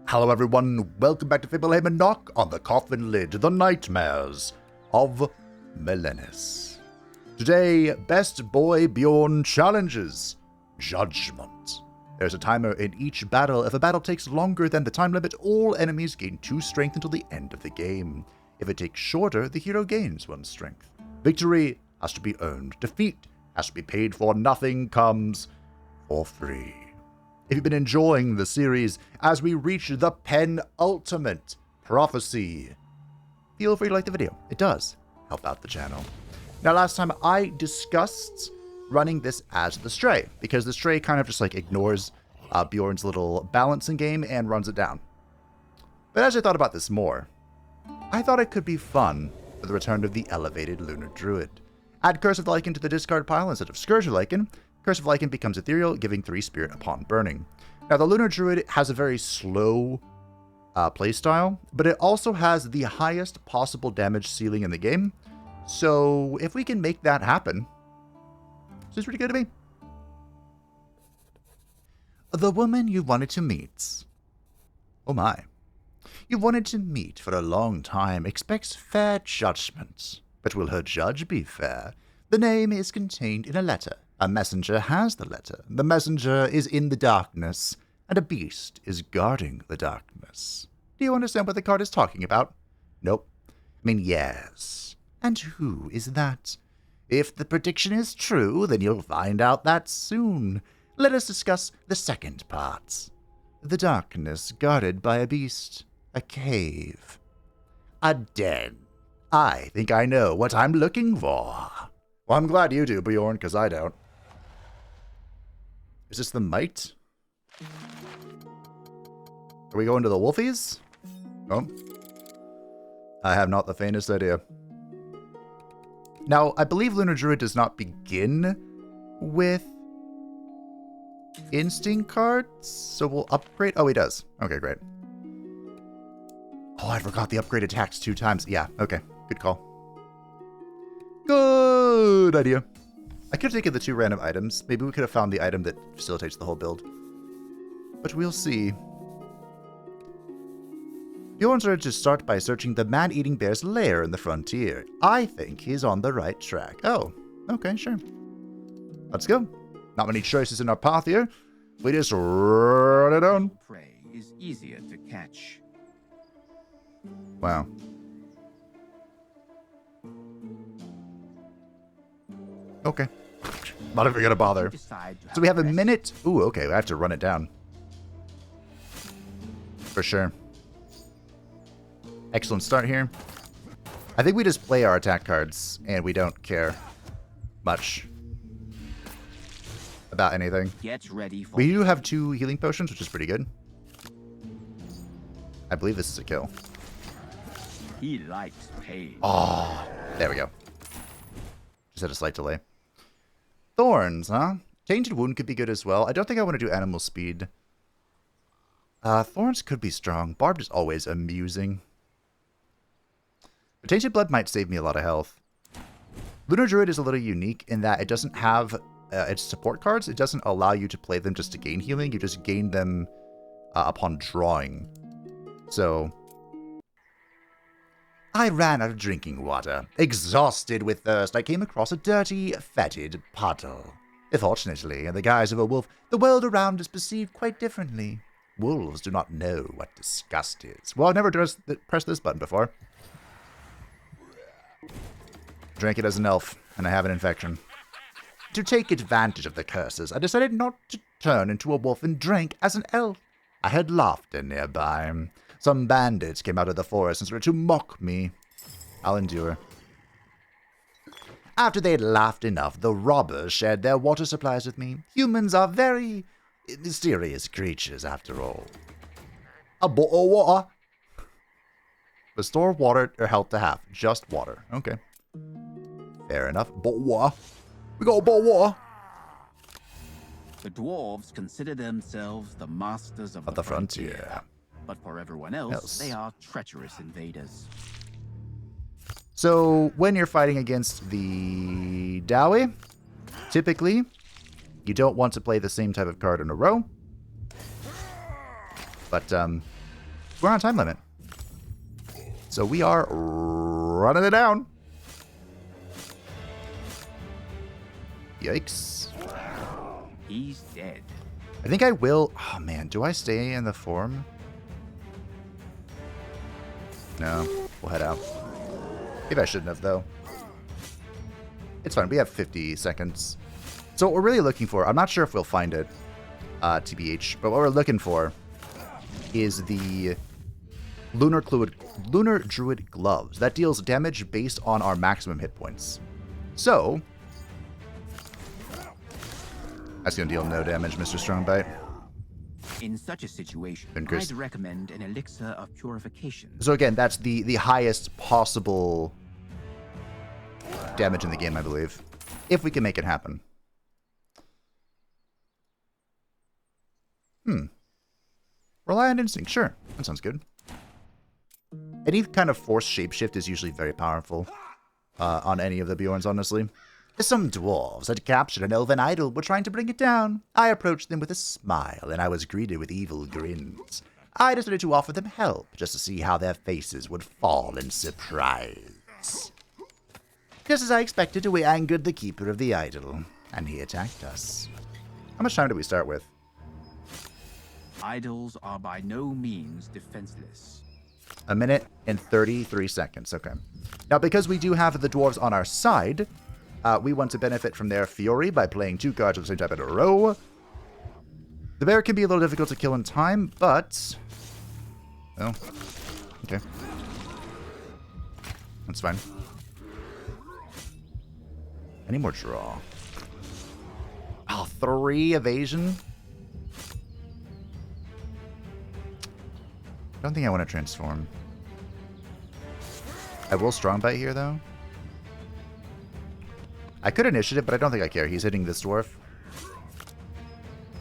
Hello everyone, welcome back to Fibble and Knock on the Coffin Lid, the Nightmares of Melenis. Today, Best Boy Bjorn challenges Judgement. There's a timer in each battle. If a battle takes longer than the time limit, all enemies gain 2 strength until the end of the game. If it takes shorter, the hero gains 1 strength. Victory has to be earned. Defeat has to be paid for. Nothing comes for free. If you've been enjoying the series as we reach the penultimate prophecy, feel free to like the video. It does help out the channel. Now, last time I discussed running this as the Stray, because the Stray kind of just like ignores Bjorn's little balancing game and runs it down. But as I thought about this more, I thought it could be fun for the return of the elevated Lunar Druid. Add Curse of the Lycan to the discard pile instead of Scourge of Lycan. Curse of Lycan becomes ethereal, giving 3 spirit upon burning. Now, the Lunar Druid has a very slow playstyle, but it also has the highest possible damage ceiling in the game. So if we can make that happen, this is pretty good to me. The woman you wanted to meet. Oh my. You've wanted to meet for a long time, expects fair judgment. But will her judge be fair? The name is contained in a letter. A messenger has the letter. The messenger is in the darkness, and a beast is guarding the darkness. Do you understand what the card is talking about? Nope. I mean, yes. And who is that? If the prediction is true, then you'll find out that soon. Let us discuss the second part. The darkness guarded by a beast. A cave. A den. I think I know what I'm looking for. Well, I'm glad you do, Bjorn, because I don't. Is this the mite? Are we going to the wolfies? No. I have not the faintest idea. Now, I believe Lunar Druid does not begin with instinct cards, so we'll upgrade. Oh, he does. Okay, great. Oh, I forgot the upgrade attacks 2 times. Yeah, okay. Good call. Good idea. I could have taken the 2 random items. Maybe we could have found the item that facilitates the whole build. But we'll see. Bjorn's urged to start by searching the man-eating bear's lair in the frontier. I think he's on the right track. Oh, okay, sure. Let's go. Not many choices in our path here. We just run it on. Prey is easier to catch. Wow. Okay. Not even gonna bother. So we have a minute. Ooh, okay. I have to run it down. For sure. Excellent start here. I think we just play our attack cards and we don't care much about anything. Get ready for we do have 2 healing potions, which is pretty good. I believe this is a kill. He likes pain. Oh, there we go. Just had a slight delay. Thorns, huh? Tainted Wound could be good as well. I don't think I want to do Animal Speed. Thorns could be strong. Barbed is always amusing. But Tainted Blood might save me a lot of health. Lunar Druid is a little unique in that it doesn't have its support cards. It doesn't allow you to play them just to gain healing. You just gain them upon drawing. So I ran out of drinking water. Exhausted with thirst, I came across a dirty, fetid puddle. Fortunately, in the guise of a wolf, the world around is perceived quite differently. Wolves do not know what disgust is. Well, I've never pressed this button before. Drank it as an elf, and I have an infection. To take advantage of the curses, I decided not to turn into a wolf and drank as an elf. I heard laughter nearby. Some bandits came out of the forest and started to mock me. I'll endure. After they had laughed enough, the robbers shared their water supplies with me. Humans are very mysterious creatures, after all. A bottle of water. Restore water or health to half. Just water. Okay. Fair enough. Bottle of water. We got a bottle of water. The dwarves consider themselves the masters of the frontier. But for everyone else, they are treacherous invaders. So, when you're fighting against the Dowie, typically, you don't want to play the same type of card in a row. But We're on a time limit. So we are running it down. Yikes. He's dead. I think I will... Oh, man. Do I stay in the form? No. We'll head out. Maybe I shouldn't have, though. It's fine. We have 50 seconds. So what we're really looking for... I'm not sure if we'll find it, TBH. But what we're looking for is the Lunar Druid Gloves. That deals damage based on our maximum hit points. So... That's going to deal no damage, Mr. Strongbite. In such a situation, I'd recommend an elixir of purification. So again, that's the highest possible damage in the game, I believe. If we can make it happen. Rely on instinct, sure. That sounds good. Any kind of forced shapeshift is usually very powerful on any of the Bjorns, honestly. Some dwarves had captured an elven idol were trying to bring it down. I approached them with a smile, and I was greeted with evil grins. I decided to offer them help, just to see how their faces would fall in surprise. Just as I expected, we angered the keeper of the idol, and he attacked us. How much time did we start with? Idols are by no means defenseless. 1 minute and 33 seconds, okay. Now, because we do have the dwarves on our side... we want to benefit from their fury by playing 2 cards of the same type in a row. The bear can be a little difficult to kill in time, but... Oh. Okay. That's fine. Any more draw? Oh, 3 evasion? I don't think I want to transform. I will strong bite here, though. I could initiative, but I don't think I care. He's hitting this dwarf.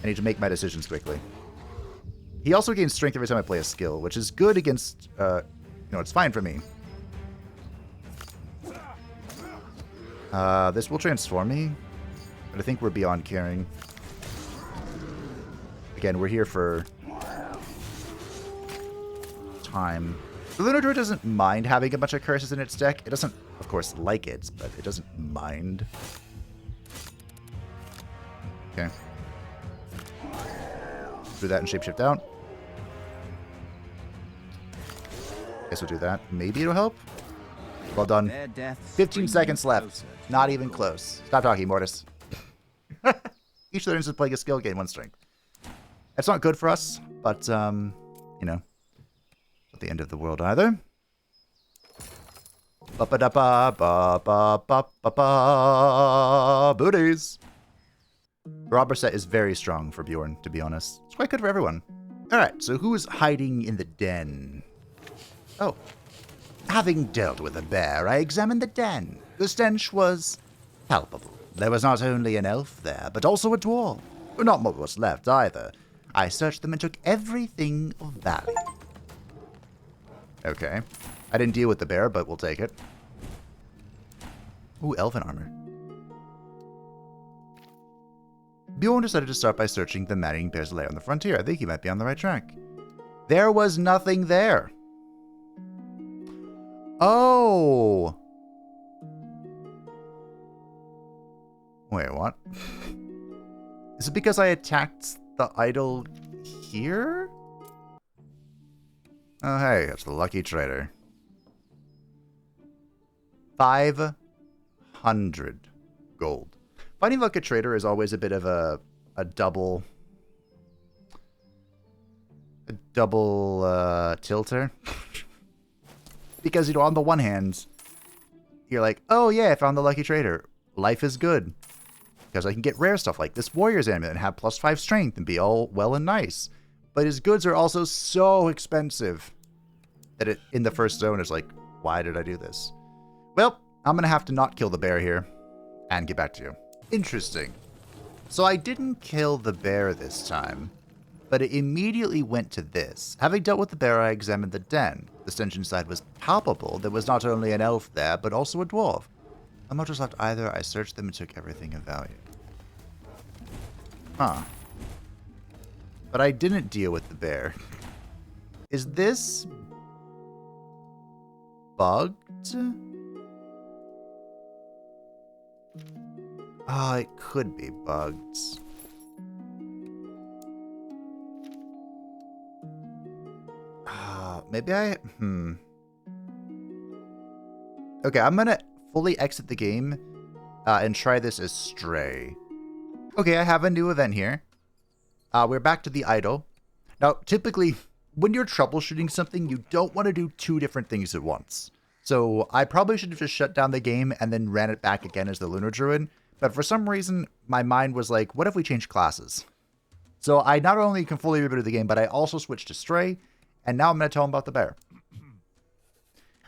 I need to make my decisions quickly. He also gains strength every time I play a skill, which is good against... it's fine for me. This will transform me, but I think we're beyond caring. Again, we're here for... time. The Lunar Druid doesn't mind having a bunch of curses in its deck. It doesn't, of course, like it, but it doesn't mind. Okay. Do that and shapeshift out. Guess we'll do that. Maybe it'll help. Well done. 15 seconds left. Not even close. Stop talking, Mortis. Each of their instants playing a skill gain 1 strength. That's not good for us, but, you know. Not the end of the world either. Ba-ba-da-ba-ba-ba-ba-ba-ba. Booties. Robber set is very strong for Bjorn, to be honest. It's quite good for everyone. Alright, so who's hiding in the den? Oh. Having dealt with a bear, I examined the den. The stench was palpable. There was not only an elf there, but also a dwarf. Not what was left either. I searched them and took everything of value. Okay. I didn't deal with the bear, but we'll take it. Ooh, elven armor. Bjorn decided to start by searching the mating bear's lair on the frontier. I think he might be on the right track. There was nothing there. Oh! Wait, what? Is it because I attacked the idol here? Oh, hey, it's the lucky trader. 500 gold. Finding lucky trader is always a bit of a double tilter. Because, on the one hand, you're like, oh yeah, I found the lucky trader. Life is good. Because I can get rare stuff like this warrior's amulet and have +5 strength and be all well and nice. But his goods are also so expensive that it, in the first zone, is like, why did I do this? Well, I'm going to have to not kill the bear here and get back to you. Interesting. So I didn't kill the bear this time, but it immediately went to this. Having dealt with the bear, I examined the den. The stench inside was palpable. There was not only an elf there, but also a dwarf. No motives left either. I searched them and took everything of value. Huh. But I didn't deal with the bear. Is this bugged? Oh, it could be bugged. Maybe Okay, I'm gonna fully exit the game and try this as Stray. Okay, I have a new event here. We're back to the idol. Now, typically, when you're troubleshooting something, you don't want to do two different things at once. So I probably should have just shut down the game and then ran it back again as the Lunar Druid. But for some reason, my mind was like, what if we change classes? So I not only can fully reboot the game, but I also switched to Stray. And now I'm going to tell them about the bear.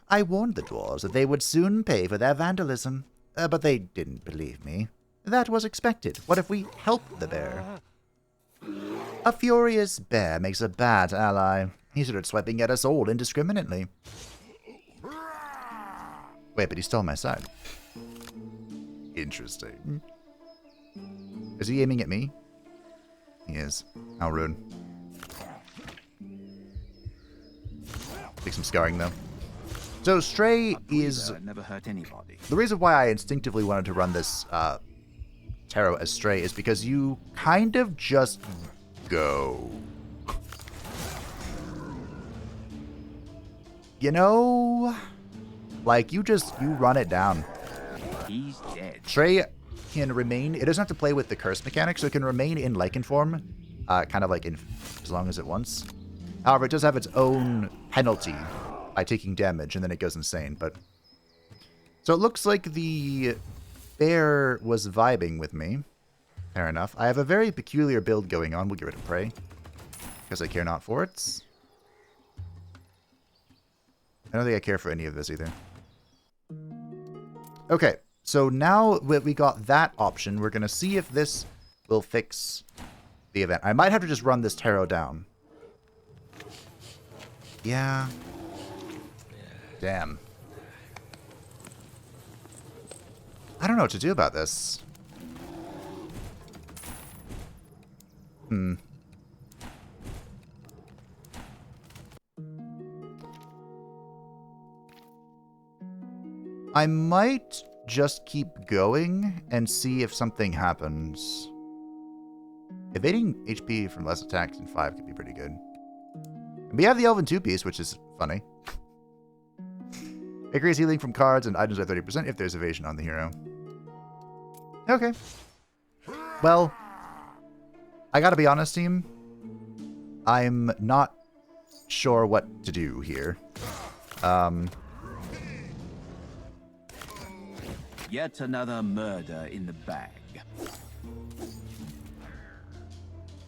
I warned the dwarves that they would soon pay for their vandalism, but they didn't believe me. That was expected. What if we help the bear? A furious bear makes a bad ally. He started swiping at us all indiscriminately. Wait, but he stole my side. Interesting. Is he aiming at me? He is. How rude. Take some scarring, though. So, Stray is... never hurt anybody. The reason why I instinctively wanted to run this tarot as Stray is because you kind of just go. You know? Like, you run it down. He's dead. Stray can remain... It doesn't have to play with the curse mechanic, so it can remain in Lycan form, kind of like in as long as it wants. However, it does have its own penalty by taking damage, and then it goes insane. But so it looks like the bear was vibing with me. Fair enough. I have a very peculiar build going on. We'll get rid of prey, because I care not for it. I don't think I care for any of this either. Okay, so now that we got that option, we're going to see if this will fix the event. I might have to just run this tarot down. Yeah. Damn. I don't know what to do about this. I might just keep going and see if something happens. Evading HP from less attacks in 5 could be pretty good. We have the Elven 2-piece, which is funny. Increase healing from cards and items by 30% if there's evasion on the hero. Okay. Well, I gotta be honest, team. I'm not sure what to do here. Yet another murder in the bag.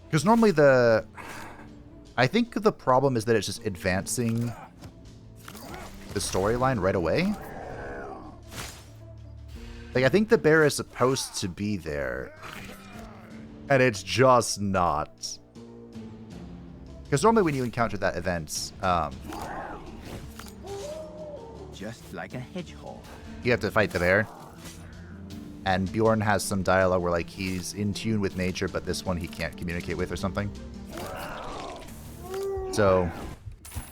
Because normally I think the problem is that it's just advancing the storyline right away. Like, I think the bear is supposed to be there. And it's just not. Because normally when you encounter that event, just like a hedgehog, you have to fight the bear. And Bjorn has some dialogue where, like, he's in tune with nature, but this one he can't communicate with or something. So,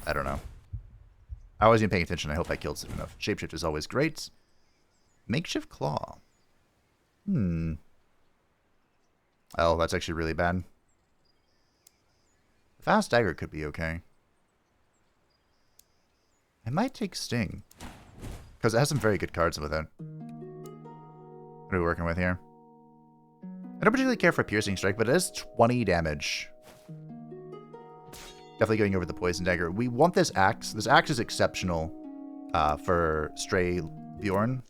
I don't know. I wasn't even paying attention. I hope I killed soon enough. Shapeshift is always great. Makeshift Claw. Oh, that's actually really bad. Fast Dagger could be okay. I might take Sting. Because it has some very good cards with it. What are we working with here? I don't particularly care for Piercing Strike, but it is 20 damage. Definitely going over the Poison Dagger. We want this axe. This axe is exceptional for Stray Bjorn.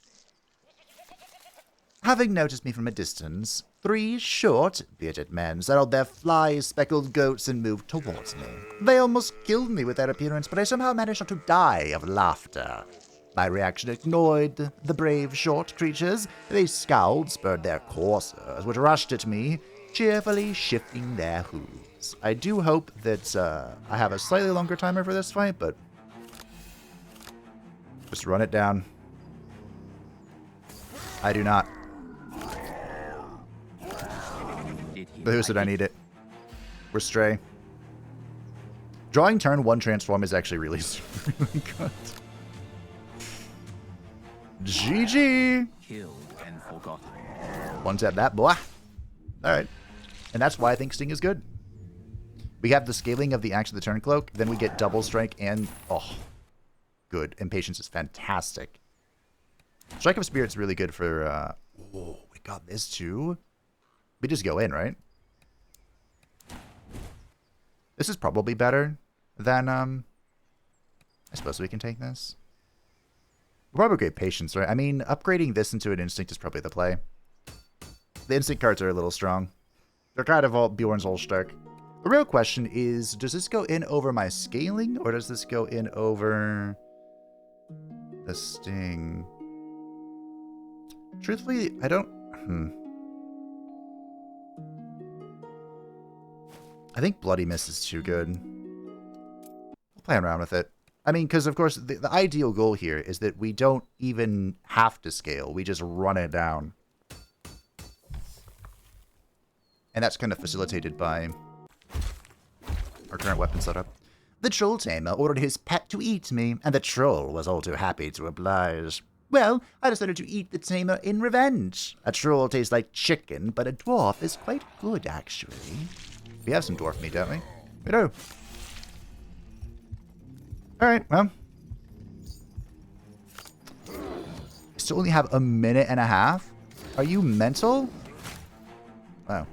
Having noticed me from a distance, 3 short, bearded men settled their fly-speckled goats and moved towards me. They almost killed me with their appearance, but I somehow managed not to die of laughter. My reaction ignored the brave short creatures. They scowled, spurred their coursers, which rushed at me, cheerfully shifting their hooves. I do hope that I have a slightly longer timer for this fight, but just run it down. I do not. But who said I need it? We're Stray. Drawing turn 1 transform is actually really, really good. GG! Killed and forgotten. One tap that, boy. Alright. And that's why I think Sting is good. We have the scaling of the action of the turn cloak, then we get double strike and... Oh, good. And patience is fantastic. Strike of Spirit's really good for... Oh, we got this too. We just go in, right? This is probably better than... I suppose we can take this. We'll probably upgrade patience, right? I mean, upgrading this into an instinct is probably the play. The instinct cards are a little strong. They're kind of all Bjorn's old stark. The real question is, does this go in over my scaling, or does this go in over the Sting? Truthfully, I don't... I think Bloody Mist is too good. We'll play around with it. I mean, because of course, the ideal goal here is that we don't even have to scale. We just run it down. And that's kind of facilitated by our current weapon setup. The troll tamer ordered his pet to eat me, and the troll was all too happy to oblige. Well, I decided to eat the tamer in revenge. A troll tastes like chicken, but a dwarf is quite good, actually. We have some dwarf meat, don't we? We do. Alright, well. I still only have a minute and a half? Are you mental? Wow.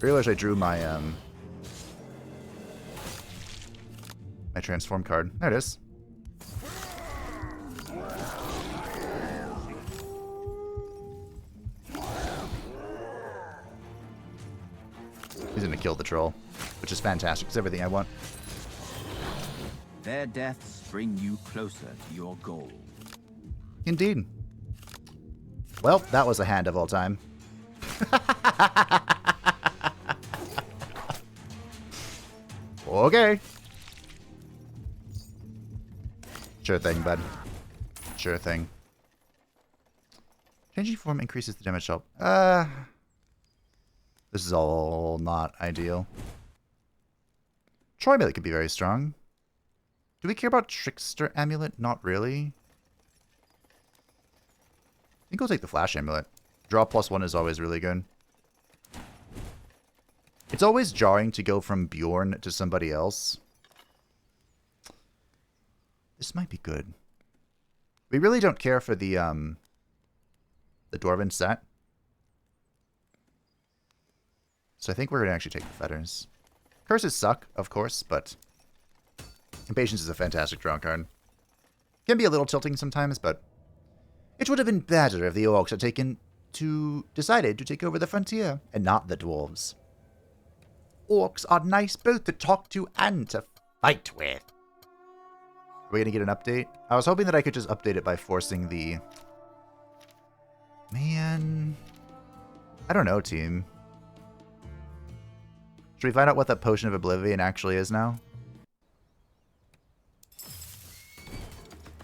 I realized I drew my, my transform card. There it is. He's gonna kill the troll, which is fantastic. It's everything I want. Their deaths bring you closer to your goal. Indeed. Well, that was a hand of all time. Okay. Sure thing, bud. Sure thing. Changing form increases the damage help. This is all not ideal. Troy Amulet could be very strong. Do we care about Trickster Amulet? Not really. I think we'll take the Flash Amulet. Draw +1 is always really good. It's always jarring to go from Bjorn to somebody else. This might be good. We really don't care for the Dwarven set. So I think we're going to actually take the feathers. Curses suck, of course, but Impatience is a fantastic draw card. Can be a little tilting sometimes, but it would have been better if the orcs had decided to take over the frontier, and not the dwarves. Orcs are nice both to talk to and to fight with. Are we going to get an update? I was hoping that I could just update it by forcing the... Man... I don't know, team. Should we find out what the Potion of Oblivion actually is now?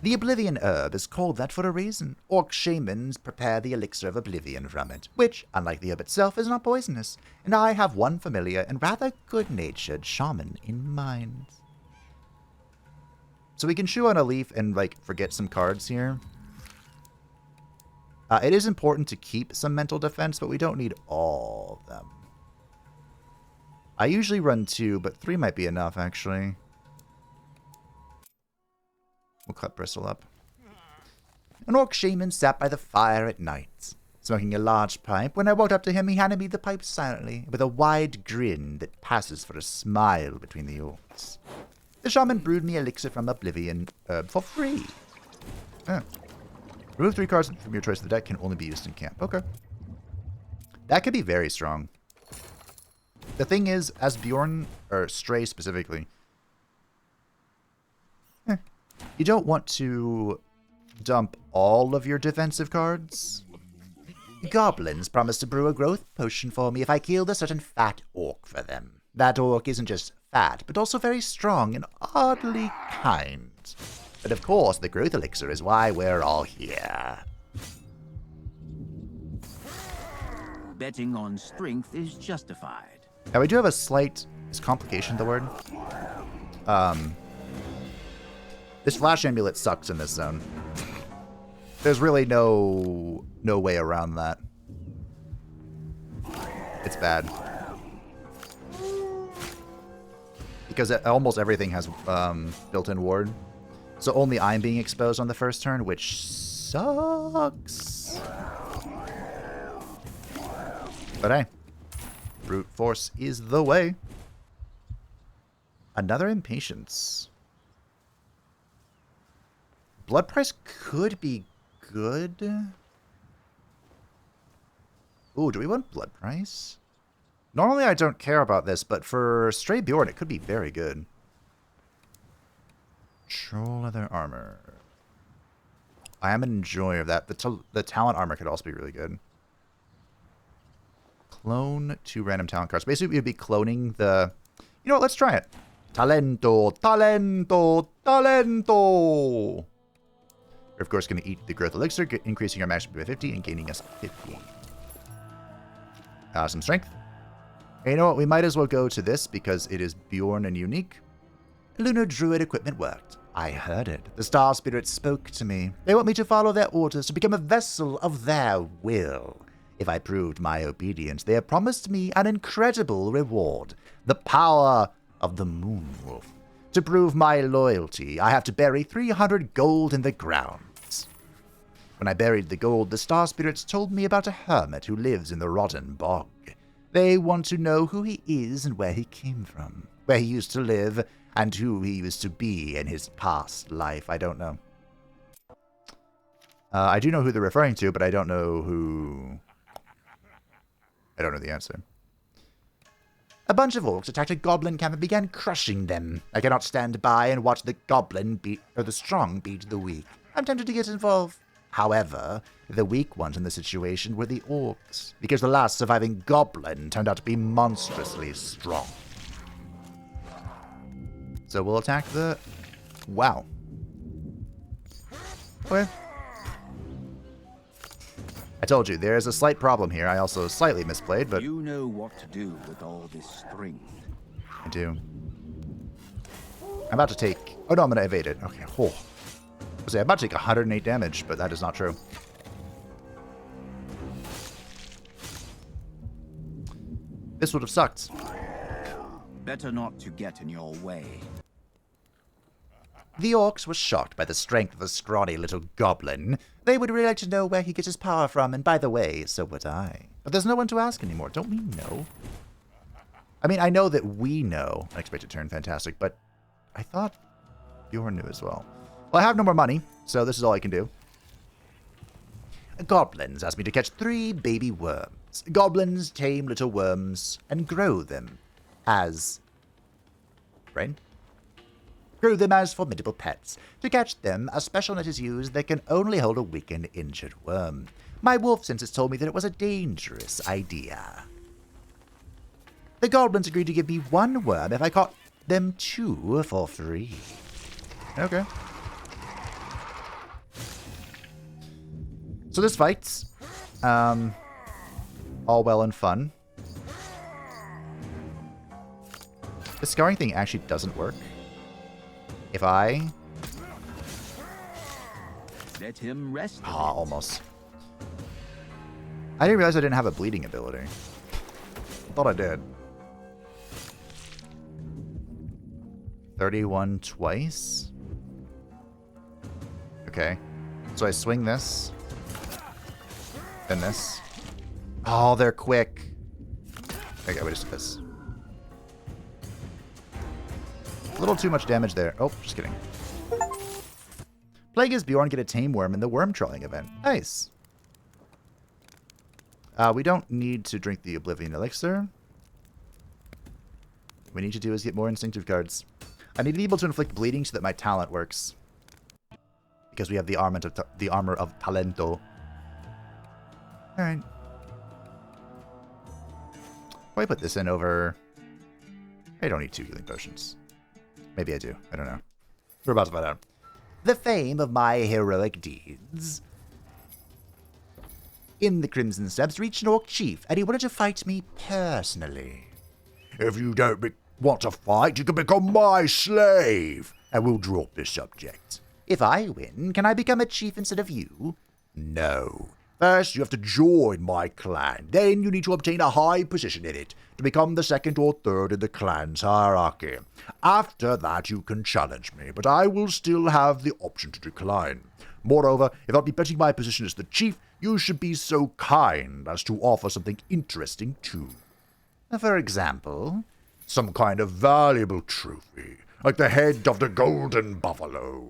The Oblivion herb is called that for a reason. Orc shamans prepare the elixir of Oblivion from it, which, unlike the herb itself, is not poisonous, and I have one familiar and rather good-natured shaman in mind. So we can chew on a leaf and, like, forget some cards here. It is important to keep some mental defense, but we don't need all of them. I usually run 2, but 3 might be enough, actually. We'll cut Bristle up. An orc shaman sat by the fire at night, smoking a large pipe. When I walked up to him, he handed me the pipe silently, with a wide grin that passes for a smile between the orcs. The shaman brewed me elixir from Oblivion herb for free. Oh. Remove 3 cards from your choice of the deck, can only be used in camp. Okay. That could be very strong. The thing is, as Bjorn, or Stray specifically, you don't want to dump all of your defensive cards. Goblins promised to brew a growth potion for me if I killed a certain fat orc for them. That orc isn't just fat, but also very strong and oddly kind. But of course, the growth elixir is why we're all here. Betting on strength is justified. Now, we do have a slight Is complication the word? This flash amulet sucks in this zone. There's really no way around that. It's bad. Because almost everything has built-in ward. So only I'm being exposed on the first turn, which sucks. But hey, brute force is the way. Another impatience. Blood price could be good. Ooh, do we want blood price? Normally I don't care about this, but for Stray Bjorn it could be very good. Troll leather armor. I am an enjoyer of that. The talent armor could also be really good. Clone 2 random talent cards. Basically, we'd be cloning the... You know what? Let's try it. Talento, talento, talento. We're, of course, going to eat the growth elixir, increasing our max by 50 and gaining us 50. Some strength. And you know what? We might as well go to this because it is Bjorn and unique. Lunar Druid equipment worked. I heard it. The Star Spirits spoke to me. They want me to follow their orders, to become a vessel of their will. If I proved my obedience, they have promised me an incredible reward. The power of the Moon Wolf. To prove my loyalty, I have to bury 300 gold in the ground. When I buried the gold, the Star Spirits told me about a hermit who lives in the Rotten Bog. They want to know who he is and where he came from, where he used to live, and who he used to be in his past life. I don't know. I do know who they're referring to, but I don't know who... I don't know the answer. A bunch of orcs attacked a goblin camp and began crushing them. I cannot stand by and watch the the strong beat the weak. I'm tempted to get involved. However, the weak ones in the situation were the orcs, because the last surviving goblin turned out to be monstrously strong. So we'll attack the... Wow. Okay. I told you, there is a slight problem here. I also slightly misplayed, but... You know what to do with all this strength. I do. I'm about to take... Oh no, I'm going to evade it. Okay, oh. I'm about to take 108 damage, but that is not true. This would have sucked. Better not to get in your way. The orcs were shocked by the strength of the scrawny little goblin. They would really like to know where he gets his power from, and by the way, so would I. But there's no one to ask anymore. Don't we know? I mean, I know that we know. Unexpected turn, fantastic, but I thought Bjorn knew as well. Well, I have no more money, so this is all I can do. Goblins asked me to catch 3 baby worms. Goblins tame little worms and grow them as... Brain? Grow them as formidable pets. To catch them, a special net is used that can only hold a weakened, injured worm. My wolf senses told me that it was a dangerous idea. The goblins agreed to give me 1 worm if I caught them 2 for free. Okay. So this fight's all well and fun. The scarring thing actually doesn't work. If I... Let him rest. Ah, almost. I didn't realize I didn't have a bleeding ability. I thought I did. 31 twice? Okay. So I swing this. Then this. Oh, they're quick. Okay, we just did this. A little too much damage there. Oh, just kidding. Plague is Bjorn get a tame worm in the worm trolling event. Nice. We don't need to drink the Oblivion Elixir. What we need to do is get more instinctive cards. I need to be able to inflict bleeding so that my talent works. Because we have the armor of Talento. Alright. Why put this in over... I don't need 2 healing potions. Maybe I do. I don't know. We're about to find out. The fame of my heroic deeds. In the Crimson Steppes reached an Orc Chief, and he wanted to fight me personally. If you don't Want to fight? You can become my slave, and we'll drop the subject. If I win, can I become a chief instead of you? No. First, you have to join my clan. Then you need to obtain a high position in it to become the second or third in the clan's hierarchy. After that, you can challenge me, but I will still have the option to decline. Moreover, if I'll be betting my position as the chief, you should be so kind as to offer something interesting too. For example, some kind of valuable trophy, like the head of the golden buffalo.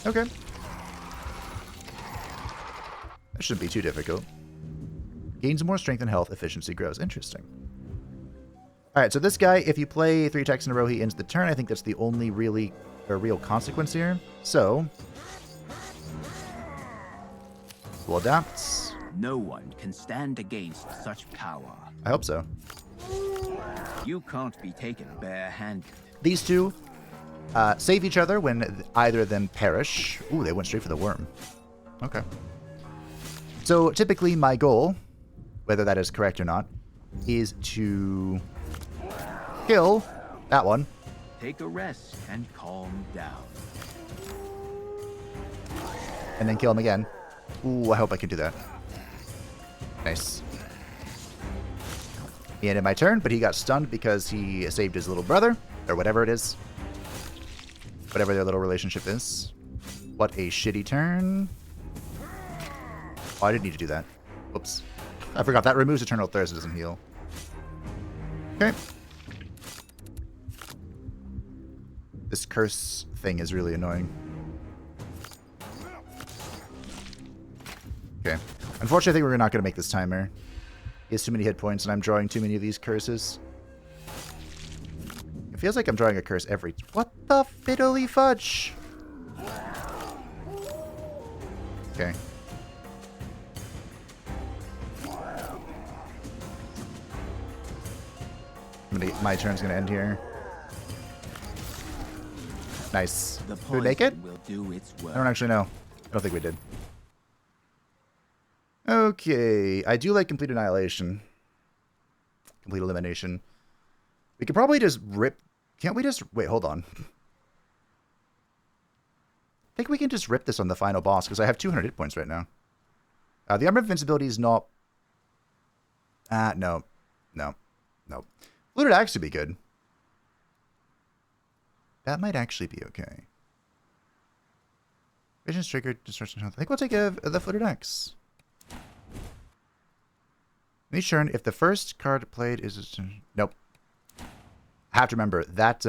Okay. That shouldn't be too difficult. Gains more strength and health, efficiency grows. Interesting. Alright, so this guy, if you play 3 attacks in a row, he ends the turn. I think that's the only real consequence here. So, we'll adapt. No one can stand against such power. I hope so. You can't be taken bare-handed. These two save each other when either of them perish. Ooh, they went straight for the worm. Okay. So typically my goal, whether that is correct or not, is to kill that one. Take a rest and calm down. And then kill him again. Ooh, I hope I can do that. Nice. He ended my turn, but he got stunned because he saved his little brother, or whatever it is. Whatever their little relationship is. What a shitty turn. Oh, I didn't need to do that. Whoops. I forgot. That removes Eternal Thirst. It doesn't heal. Okay. This curse thing is really annoying. Okay. Unfortunately, I think we're not going to make this timer. He has too many hit points, and I'm drawing too many of these curses. It feels like I'm drawing a curse every... What the fiddly fudge? Okay. My turn's gonna end here. Nice. Did we make it? Will do its work. I don't actually know. I don't think we did. Okay. I do like Complete Annihilation. Complete Elimination. We could probably just rip... Can't we just... Wait, hold on. I think we can just rip this on the final boss, because I have 200 hit points right now. The Armor of Invincibility is not... No. No. No. Looted Axe would be good. That might actually be okay. Vision's triggered, destruction health. I think we'll take the Footed Axe. Each turn, if the first card played is... Nope. I have to remember that...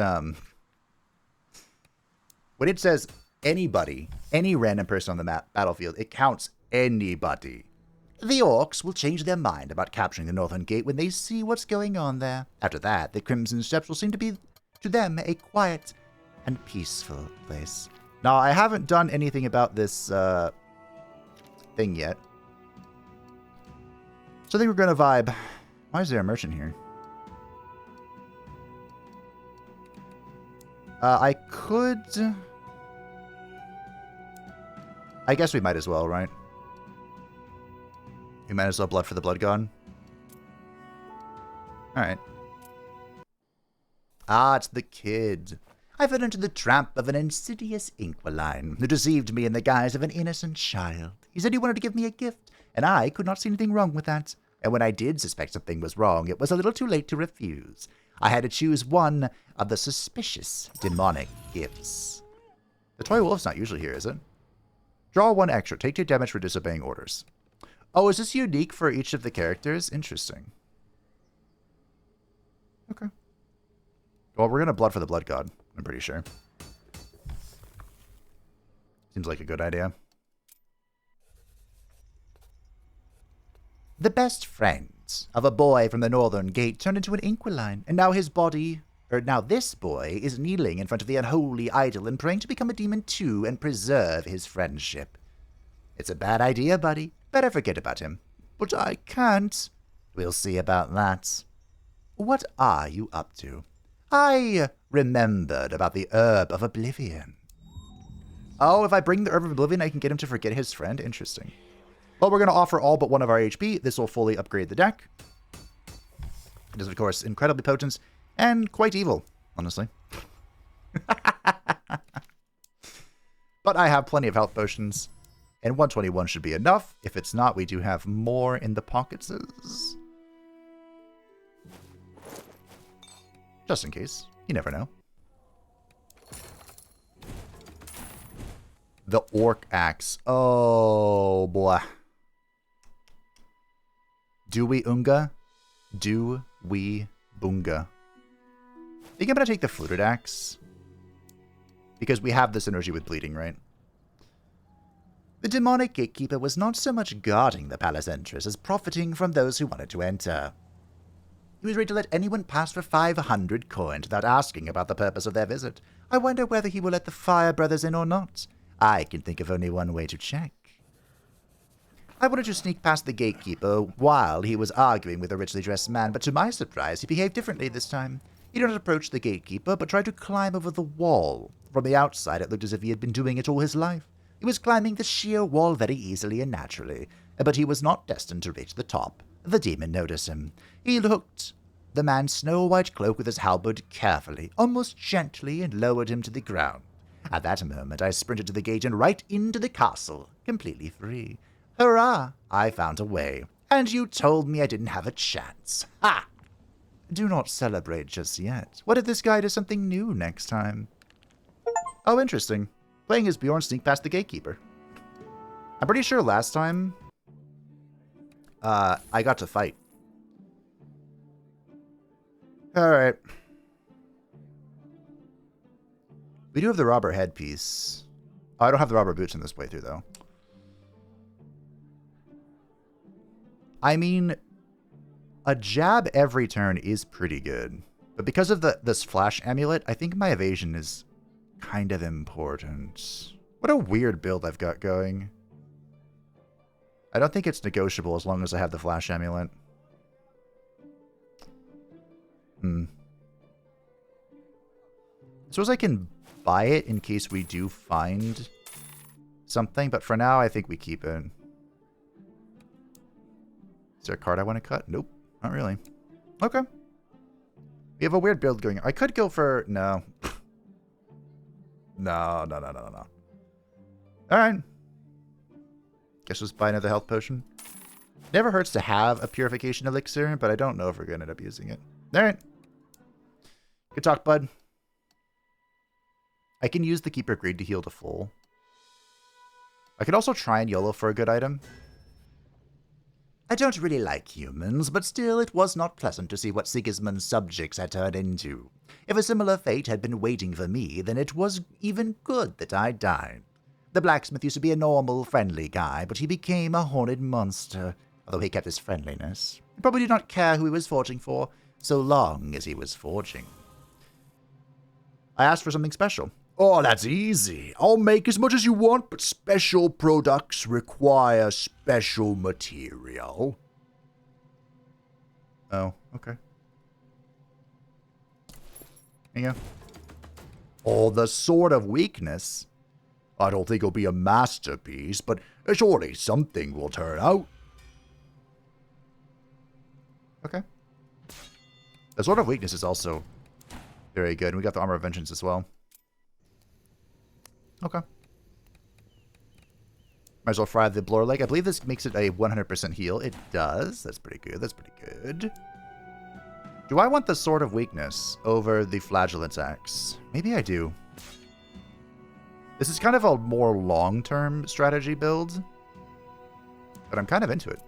when it says anybody, any random person on the map, battlefield, it counts anybody. The orcs will change their mind about capturing the Northern Gate when they see what's going on there. After that, the Crimson Steppes will seem to be, to them, a quiet and peaceful place. Now, I haven't done anything about this thing yet. So I think we're going to vibe. Why is there a merchant here? I could... I guess we might as well, right? We might as well blood for the blood god. Alright. Ah, it's the kid. I fell into the trap of an insidious Inquisition who deceived me in the guise of an innocent child. He said he wanted to give me a gift, and I could not see anything wrong with that. And when I did suspect something was wrong, it was a little too late to refuse. I had to choose one of the suspicious demonic gifts. The toy wolf's not usually here, is it? Draw 1 extra. Take 2 damage for disobeying orders. Oh, is this unique for each of the characters? Interesting. Okay. Well, we're going to blood for the blood god, I'm pretty sure. Seems like a good idea. The best friends of a boy from the Northern Gate turned into an Inquisition, and now this boy is kneeling in front of the unholy idol and praying to become a demon too and preserve his friendship. It's a bad idea, buddy. Better forget about him. But I can't. We'll see about that. What are you up to? I remembered about the Herb of Oblivion. Oh, if I bring the Herb of Oblivion, I can get him to forget his friend? Interesting. Well, we're going to offer all but 1 of our HP. This will fully upgrade the deck. It is, of course, incredibly potent. And quite evil, honestly. But I have plenty of health potions, and 121 should be enough. If it's not, we do have more in the pockets. Just in case. You never know. The Orc Axe. Oh, boy. Do we unga? Do we bunga? I think I'm going to take the Fluted Axe. Because we have this energy with bleeding, right? The demonic gatekeeper was not so much guarding the palace entrance as profiting from those who wanted to enter. He was ready to let anyone pass for 500 coins without asking about the purpose of their visit. I wonder whether he will let the Fire Brothers in or not. I can think of only one way to check. I wanted to sneak past the gatekeeper while he was arguing with a richly dressed man, but to my surprise, he behaved differently this time. He did not approach the gatekeeper, but tried to climb over the wall. From the outside, it looked as if he had been doing it all his life. He was climbing the sheer wall very easily and naturally, but he was not destined to reach the top. The demon noticed him. He hooked the man's snow-white cloak with his halberd carefully, almost gently, and lowered him to the ground. At that moment, I sprinted to the gate and right into the castle, completely free. Hurrah! I found a way. And you told me I didn't have a chance. Ha! Do not celebrate just yet. What if this guy does something new next time? Oh, interesting. Playing as Bjorn sneak past the gatekeeper. I'm pretty sure last time I got to fight. Alright. We do have the robber headpiece. Oh, I don't have the robber boots in this playthrough, though. I mean, a jab every turn is pretty good. But because of this flash amulet, I think my evasion is kind of important. What a weird build I've got going. I don't think it's negotiable as long as I have the flash amulet. I suppose I can buy it in case we do find something, but for now I think we keep it. Is there a card I want to cut? Nope, not really. Okay. We have a weird build going. I could go for... No. No. Alright. Guess we'll just buy another health potion. Never hurts to have a purification elixir, but I don't know if we're going to end up using it. Alright. Good talk, bud. I can use the Keeper Greed to heal to full. I could also try and YOLO for a good item. I don't really like humans, but still it was not pleasant to see what Sigismund's subjects had turned into. If a similar fate had been waiting for me, then it was even good that I died. The blacksmith used to be a normal, friendly guy, but he became a horned monster, although he kept his friendliness. He probably did not care who he was forging for, so long as he was forging. I asked for something special. Oh, that's easy. I'll make as much as you want, but special products require special material. Oh, okay. There you go. Oh, the Sword of Weakness. I don't think it'll be a masterpiece, but surely something will turn out. Okay. The Sword of Weakness is also very good. And we got the Armor of Vengeance as well. Okay. Might as well fry the blower leg. I believe this makes it a 100% heal. It does. That's pretty good. That's pretty good. Do I want the Sword of Weakness over the Flagellant Axe? Maybe I do. This is kind of a more long-term strategy build, but I'm kind of into it.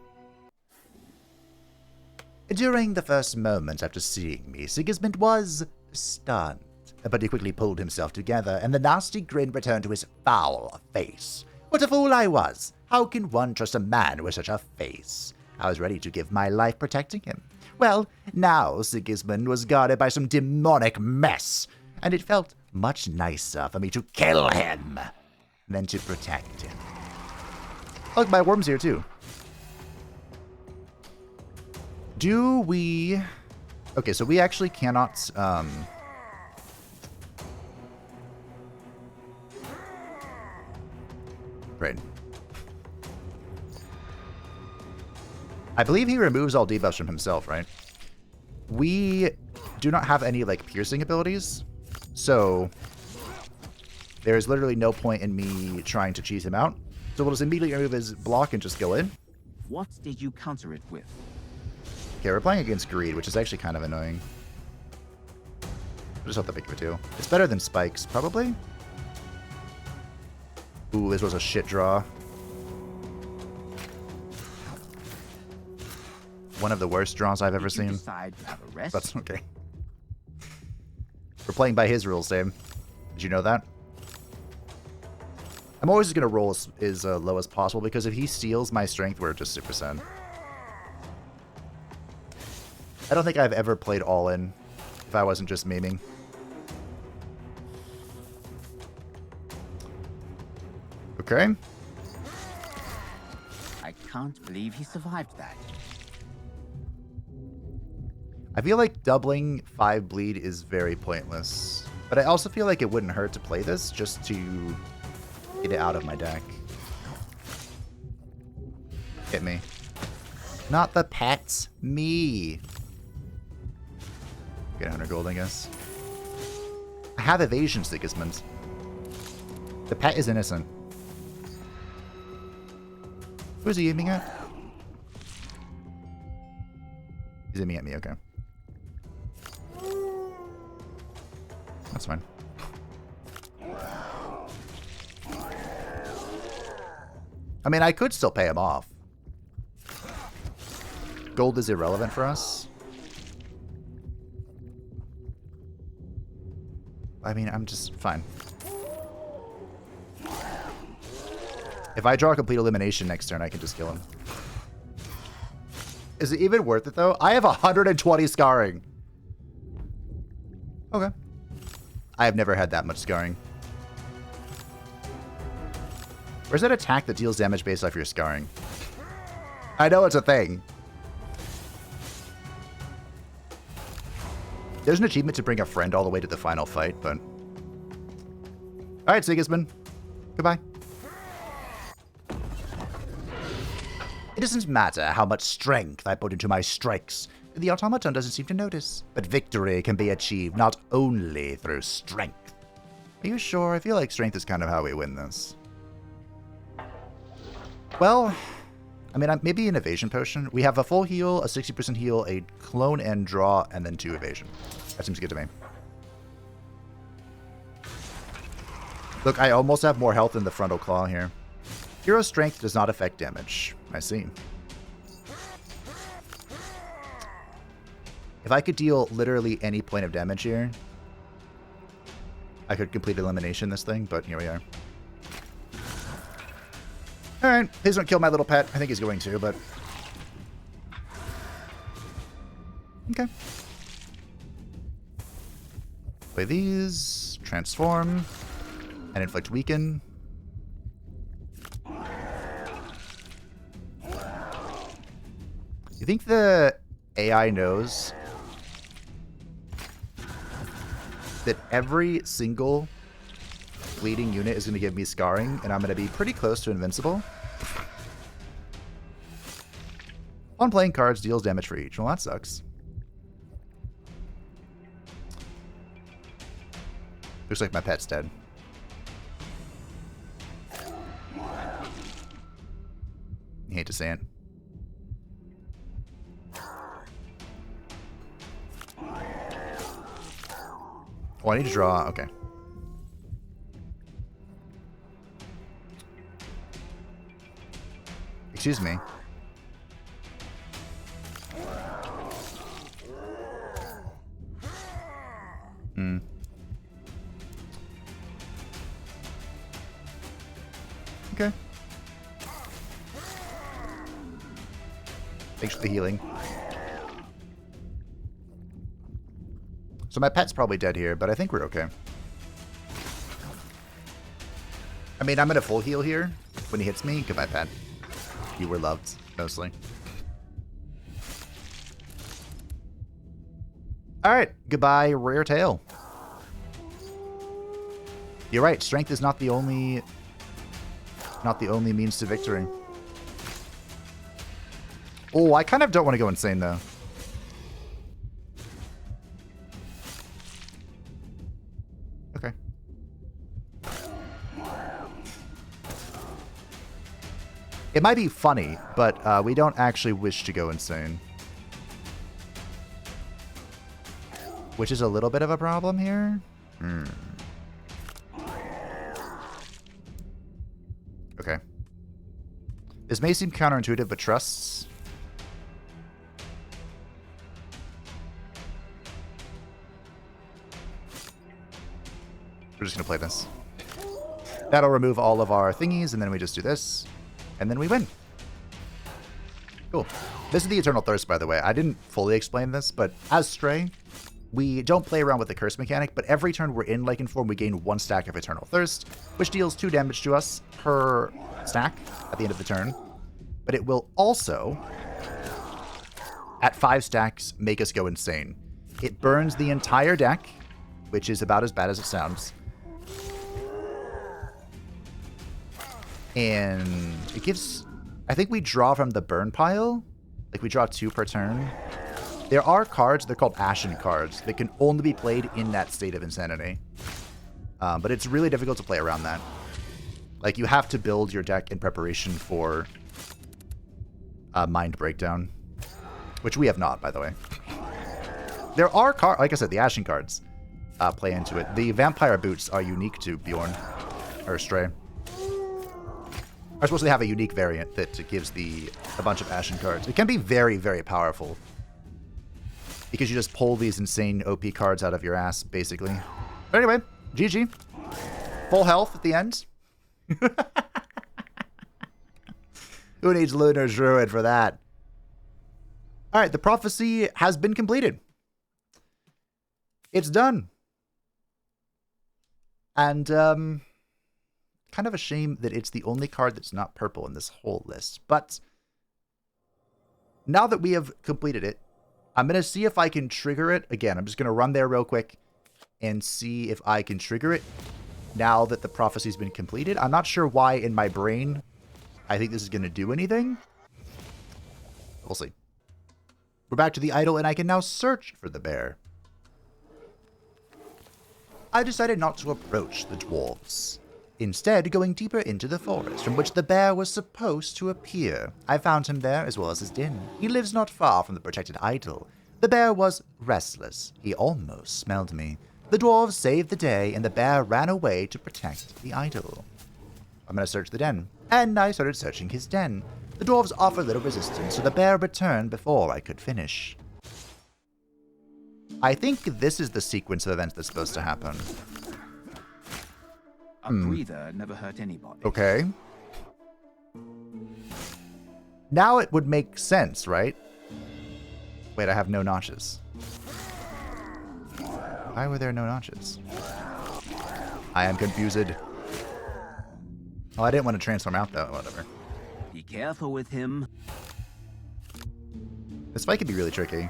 During the first moments after seeing me, Sigismund was stunned, but he quickly pulled himself together, and the nasty grin returned to his foul face. What a fool I was! How can one trust a man with such a face? I was ready to give my life protecting him. Well, now Sigismund was guarded by some demonic mess, and it felt much nicer for me to kill him than to protect him. Look, my worm's here too. Do we... Okay, so we actually cannot... Right. I believe he removes all debuffs from himself, right? We do not have any, like, piercing abilities. So there is literally no point in me trying to cheese him out. So we'll just immediately remove his block and just go in. What did you counter it with? Okay, we're playing against Greed, which is actually kind of annoying. Just not that big of a deal. It's better than Spikes, probably. Ooh, this was a shit draw. One of the worst draws I've ever seen. That's okay. We're playing by his rules, Dave. Did you know that? I'm always going to roll as low as possible, because if he steals my strength, we're just super sad. I don't think I've ever played all in if I wasn't just memeing. Okay. I can't believe he survived that. I feel like doubling 5 bleed is very pointless. But I also feel like it wouldn't hurt to play this just to get it out of my deck. Hit me. Not the pets, me. Get 100 gold, I guess. I have evasion, Sigismund. The pet is innocent. Who's he aiming at? He's aiming at me, okay. That's fine. I mean, I could still pay him off. Gold is irrelevant for us. I mean, I'm just fine. If I draw a complete elimination next turn, I can just kill him. Is it even worth it, though? I have 120 scarring. Okay. I have never had that much scarring. Where's that attack that deals damage based off your scarring? I know it's a thing. There's an achievement to bring a friend all the way to the final fight, but... Alright, Sigismund. Goodbye. It doesn't matter how much strength I put into my strikes. The automaton doesn't seem to notice. But victory can be achieved not only through strength. Are you sure? I feel like strength is kind of how we win this. Well, I mean, maybe an evasion potion. We have a full heal, a 60% heal, a clone and draw, and then 2 evasion. That seems good to me. Look, I almost have more health than the frontal claw here. Hero strength does not affect damage. I see. If I could deal literally any point of damage here, I could complete elimination this thing, but here we are. Alright, please don't kill my little pet. I think he's going to, but... Okay. Play these, transform, and inflict weaken. You think the AI knows that every single bleeding unit is going to give me scarring, and I'm going to be pretty close to invincible? On playing cards, deals damage for each. Well, that sucks. Looks like my pet's dead. I hate to say it. Oh, I need to draw. Okay. Excuse me. Okay. Thanks for the healing. So my pet's probably dead here, but I think we're okay. I mean, I'm in a full heal here. When he hits me, goodbye, pet. You were loved, mostly. Alright, goodbye, Rare Tail. You're right, strength is not the only means to victory. Oh, I kind of don't want to go insane, though. It might be funny, but we don't actually wish to go insane. Which is a little bit of a problem here. Okay. This may seem counterintuitive, but trusts. We're just going to play this. That'll remove all of our thingies, and then we just do this. And then we win. Cool. This is the Eternal Thirst, by the way. I didn't fully explain this, but as Stray, we don't play around with the curse mechanic, but every turn we're in Lycan form, we gain 1 stack of Eternal Thirst, which deals 2 damage to us per stack at the end of the turn. But it will also, at 5 stacks, make us go insane. It burns the entire deck, which is about as bad as it sounds. And it gives... I think we draw from the burn pile. Like, we draw 2 per turn. There are cards, they're called Ashen cards, that can only be played in that state of insanity. But it's really difficult to play around that. Like, you have to build your deck in preparation for Mind Breakdown. Which we have not, by the way. There are cards, like I said, the Ashen cards play into it. The Vampire Boots are unique to Bjorn, or Stray. Are supposed to have a unique variant that gives a bunch of Ashen cards. It can be very, very powerful. Because you just pull these insane OP cards out of your ass, basically. But anyway, GG. Full health at the end. Who needs Lunar Druid for that? Alright, the prophecy has been completed. It's done. And, kind of a shame that it's the only card that's not purple in this whole list. But now that we have completed it, I'm going to see if I can trigger it. Again, I'm just going to run there real quick and see if I can trigger it now that the prophecy's been completed. I'm not sure why in my brain I think this is going to do anything. We'll see. We're back to the idol, and I can now search for the bear. I decided not to approach the dwarves. Instead, going deeper into the forest from which the bear was supposed to appear. I found him there, as well as his den. He lives not far from the protected idol. The bear was restless. He almost smelled me. The dwarves saved the day, and the bear ran away to protect the idol. I'm going to search the den. And I started searching his den. The dwarves offered little resistance, so the bear returned before I could finish. I think this is the sequence of events that's supposed to happen. A breather never hurt anybody. Okay. Now it would make sense, right? Wait, I have no notches. Why were there no notches? I am confused. Oh, I didn't want to transform out, though. Whatever. Be careful with him. This fight could be really tricky.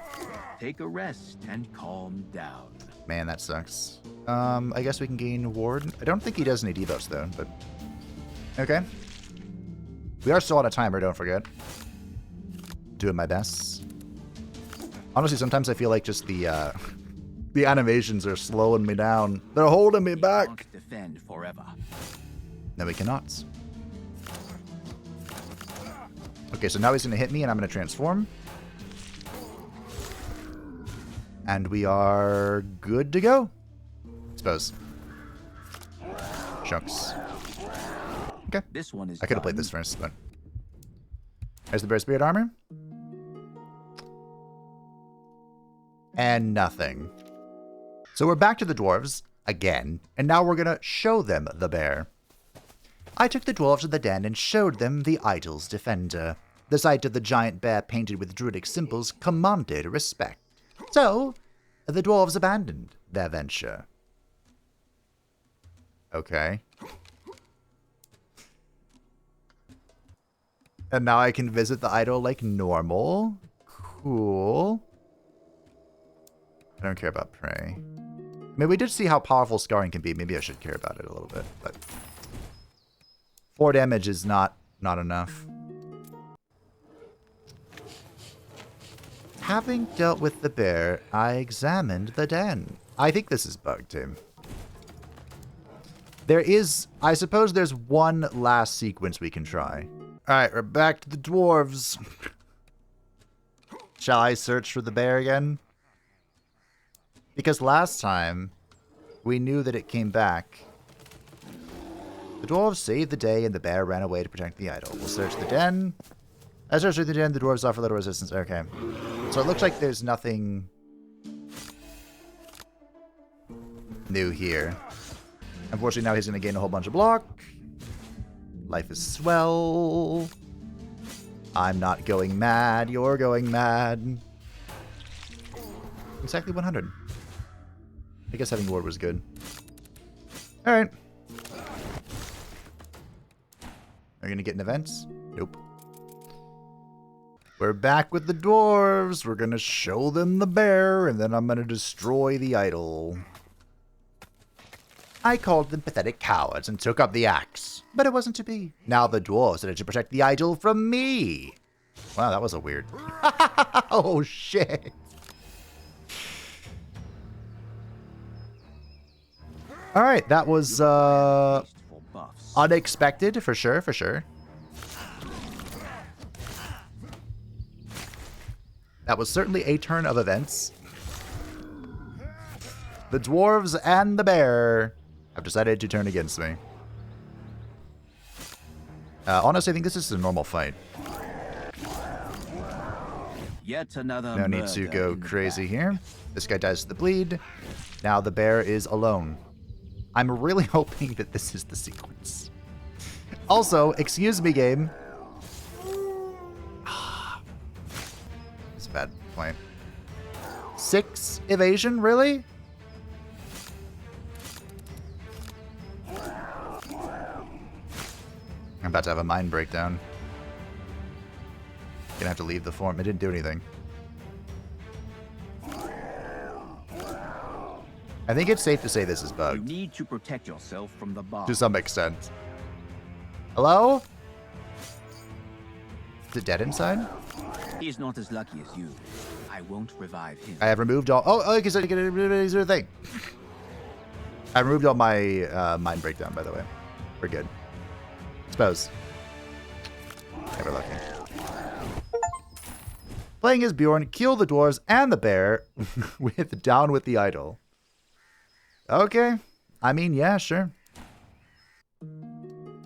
Take a rest and calm down. Man, that sucks. I guess we can gain ward. I don't think he does any debuffs, though, but... Okay. We are still on a timer, don't forget. Doing my best. Honestly, sometimes I feel like just the animations are slowing me down. They're holding me back. Can't defend forever. No, we cannot. Okay, so now he's going to hit me, and I'm going to transform. And we are good to go. I suppose. Shucks. Okay. This one is I could have played this first, but... There's the Bear Spirit Armor. And nothing. So we're back to the dwarves, again, and now we're gonna show them the bear. I took the dwarves to the den and showed them the idol's defender. The sight of the giant bear painted with druidic symbols commanded respect. So, the dwarves abandoned their venture. Okay. And now I can visit the idol like normal. Cool. I don't care about prey. I mean, we did see how powerful scarring can be. Maybe I should care about it a little bit, but 4 damage is not enough. Having dealt with the bear, I examined the den. I think this is bugged, Tim. There is, I suppose there's one last sequence we can try. Alright, we're back to the dwarves. Shall I search for the bear again? Because last time, we knew that it came back. The dwarves saved the day and the bear ran away to protect the idol. We'll search the den. I searched the den, the dwarves offer little resistance. Okay. So it looks like there's nothing new here. Unfortunately, now he's going to gain a whole bunch of block. Life is swell. I'm not going mad. You're going mad. Exactly 100. I guess having ward was good. Alright. Are you going to get in events? Nope. We're back with the dwarves. We're going to show them the bear, and then I'm going to destroy the idol. I called them pathetic cowards and took up the axe, but it wasn't to be. Now the dwarves are to protect the idol from me. Wow, that was a weird. Oh, shit. All right, that was unexpected, for sure, for sure. That was certainly a turn of events. The dwarves and the bear have decided to turn against me. Honestly, I think this is a normal fight. Yet another No need to go crazy here. This guy dies to the bleed. Now the bear is alone. I'm really hoping that this is the sequence. Also, excuse me, game. It's a bad point. 6 evasion, really? I'm about to have a mind breakdown. Gonna have to leave the form. It didn't do anything. I think it's safe to say this is bugged. You need to protect yourself from the bomb. To some extent. Hello? Is it dead inside? He's not as lucky as you. I won't revive him. I have removed all... Oh, okay, so is there a thing? I removed all my mind breakdown, by the way. We're good. Suppose. Never lucky. Playing as Bjorn, kill the dwarves and the bear with down with the idol. Okay. I mean, yeah, sure.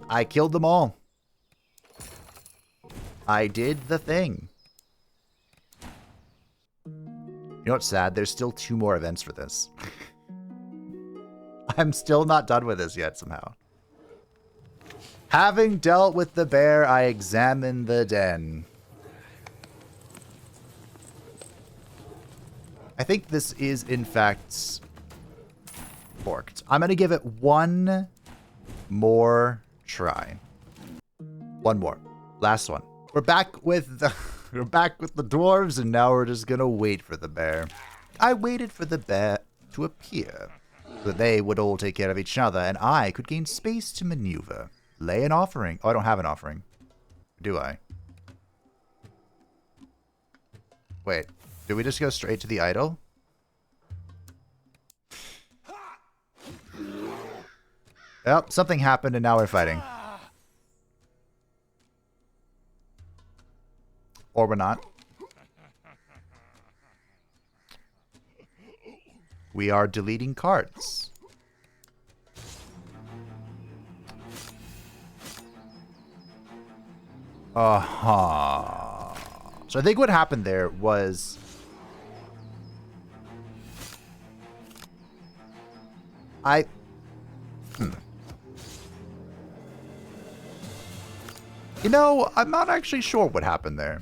I killed them all. I did the thing. You know what's sad? There's still 2 more events for this. I'm still not done with this yet somehow. Having dealt with the bear, I examine the den. I think this is, in fact, forked. I'm going to give it one more try. One more. Last one. We're back with the, we're back with the dwarves, and now we're just going to wait for the bear. I waited for the bear to appear, so that they would all take care of each other, and I could gain space to maneuver. Lay an offering. Oh, I don't have an offering. Do I? Wait. Did we just go straight to the idol? Yep, something happened and now we're fighting. Or we're not. We are deleting cards. Uh-huh. So I think what happened there was... You know, I'm not actually sure what happened there.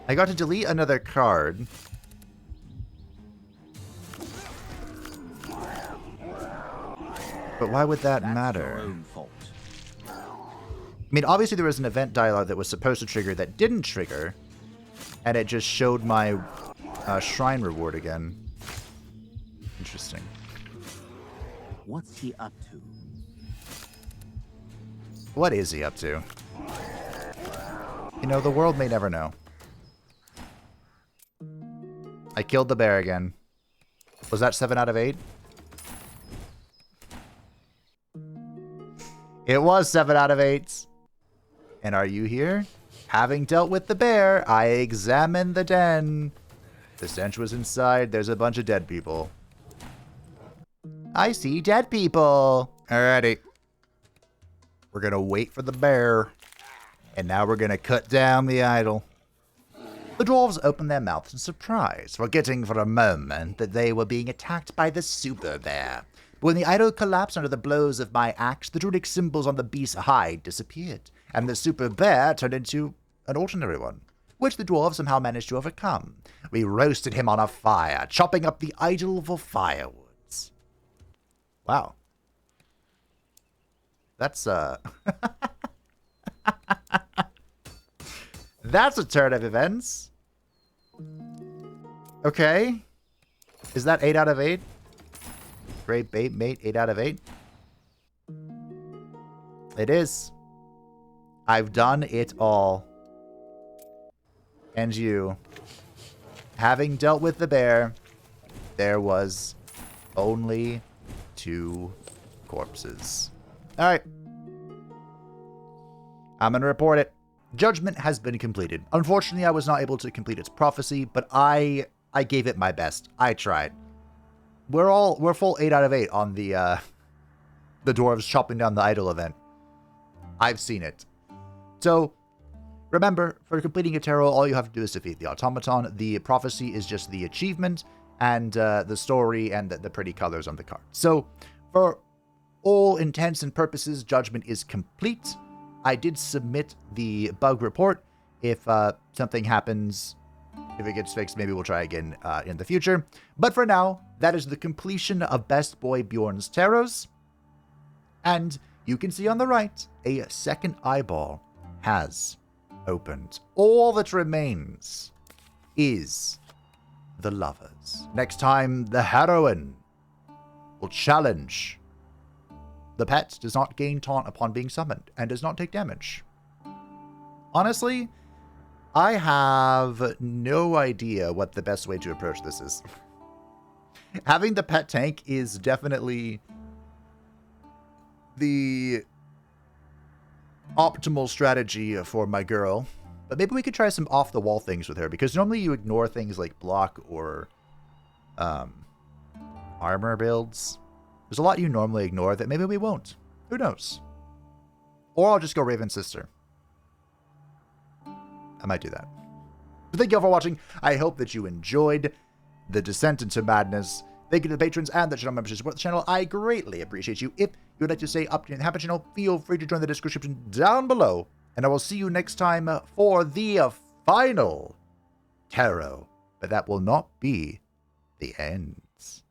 I got to delete another card. But why would that matter? Your own fault. I mean, obviously there was an event dialogue that was supposed to trigger that didn't trigger. And it just showed my shrine reward again. Interesting. What's he up to? What is he up to? You know, the world may never know. I killed the bear again. Was that 7 out of 8? It was 7 out of 8. And are you here? Having dealt with the bear, I examined the den. The stench was inside. There's a bunch of dead people. I see dead people. Alrighty. We're going to wait for the bear. And now we're going to cut down the idol. The dwarves opened their mouths in surprise, forgetting for a moment that they were being attacked by the super bear. But when the idol collapsed under the blows of my axe, the druidic symbols on the beast's hide disappeared, and the super bear turned into an ordinary one, which the dwarves somehow managed to overcome. We roasted him on a fire, chopping up the idol for firewoods. Wow. That's, That's a turn of events. Okay. Is that 8 out of 8? Gr8 B8 M8, 8 out of 8? It is. I've done it all. And you. Having dealt with the bear, there was only 2 corpses. Alright. I'm going to report it. Judgment has been completed. Unfortunately, I was not able to complete its prophecy, but I gave it my best. I tried. We're full 8 out of 8 on the dwarves chopping down the idol event. I've seen it. So, remember, for completing a tarot, all you have to do is defeat the automaton. The prophecy is just the achievement, and the story and the pretty colors on the card. So, for all intents and purposes, Judgment is complete. I did submit the bug report. If something happens, if it gets fixed, maybe we'll try again in the future. But for now, that is the completion of Best Boy Bjorn's tarots. And you can see on the right, a second eyeball has opened. All that remains is the lovers. Next time, the heroine will challenge. The pet does not gain taunt upon being summoned and does not take damage. Honestly, I have no idea what the best way to approach this is. Having the pet tank is definitely the optimal strategy for my girl. But maybe we could try some off-the-wall things with her, because normally you ignore things like block or armor builds. There's a lot you normally ignore that maybe we won't. Who knows? Or I'll just go Raven's sister. I might do that. But thank you all for watching. I hope that you enjoyed the descent into madness. Thank you to the patrons and the channel members who support the channel. I greatly appreciate you. If you would like to stay up to the Happy Channel, feel free to join the description down below. And I will see you next time for the final tarot. But that will not be the ends.